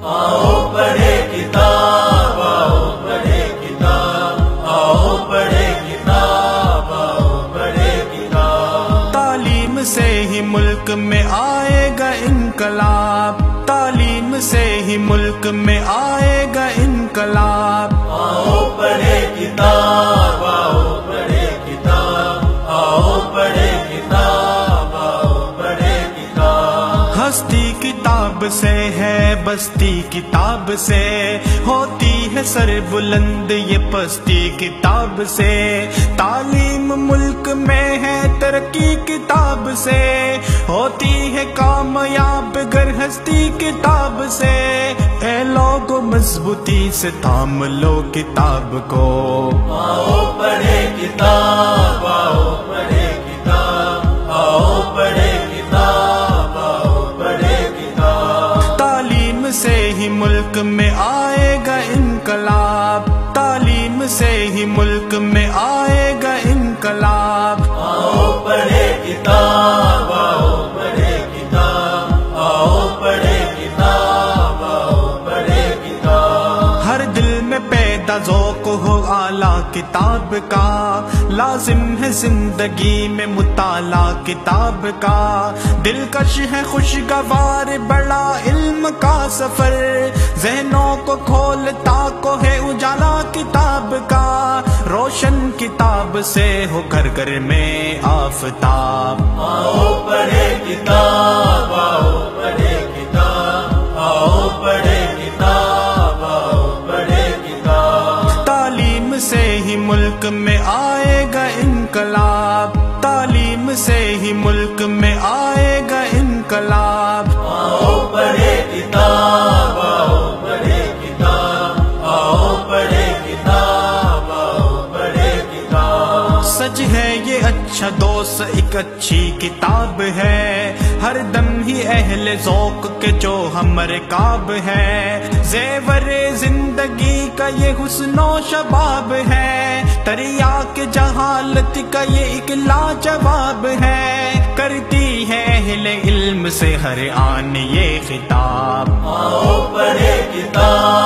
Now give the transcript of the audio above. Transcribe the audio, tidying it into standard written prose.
آؤ پڑھے کتاب، آؤ پڑھے کتاب، آؤ پڑھے کتاب، آؤ پڑھے کتاب۔ تعلیم سے ہی ملک میں آئے گا انقلاب، تعلیم سے ہی ملک میں آئے گا انقلاب۔ آؤ پڑھے کتاب، آؤ پڑھے کتاب، آؤ پڑھے کتاب، آؤ پڑھے کتاب۔ ہستی کتاب سے ہے، بستی کتاب سے ہوتی ہے سر بلند، یہ پستی کتاب سے۔ تعلیم ملک میں ہے، ترقی کتاب سے ہوتی ہے کامیاب، گر ہستی کتاب سے۔ اے لوگو مضبوطی سے تھام لو کتاب کو، آؤ پڑھے کتاب، آؤ پڑھے کتاب، آؤ پڑھے کتاب، آؤ پڑھے کتاب۔ تعلیم سے ہی ملک میں آئے گا انقلاب، تعلیم سے ہی ملک میں آئے گا انقلاب۔ آؤ پڑھے کتاب، آؤ پڑھے کتاب، آؤ پڑھے کتاب، آؤ پڑھے کتاب۔ ہر دل میں پیدا ذوق ہو اعلیٰ کتاب کا، لازم ہے زندگی میں مطالعہ کتاب کا۔ دلکش ہے خوشگوار بڑا علم کا سفر، ذہنوں کو کھولتا کو ہے اجالا کتاب کا۔ روشن کتاب سے ہو گھر گھر میں آفتاب، آؤ پڑھے کتاب، آؤ پڑھے کتاب، آؤ پڑھے کتاب، آؤ پڑھے کتاب۔ تعلیم سے ہی ملک میں آئے گا انقلاب، تعلیم سے ہی ملک میں آئے گا انقلاب۔ آؤ پڑھے کتاب، آؤ پڑھے کتاب، آؤ پڑھے کتاب، آؤ پڑھے کتاب۔ سچ ہے یہ اچھا دوست ایک اچھی کتاب ہے، ہر دم ہی اہل ذوق کے جو ہم رکاب ہے۔ زیور زندگی کا یہ حسن و شباب ہے، تریاق جہالت کا یہ ایک لاجواب ہے۔ کرتی ہے اہل علم سے ہر آن یہ خطاب، آؤ پڑھے کتاب۔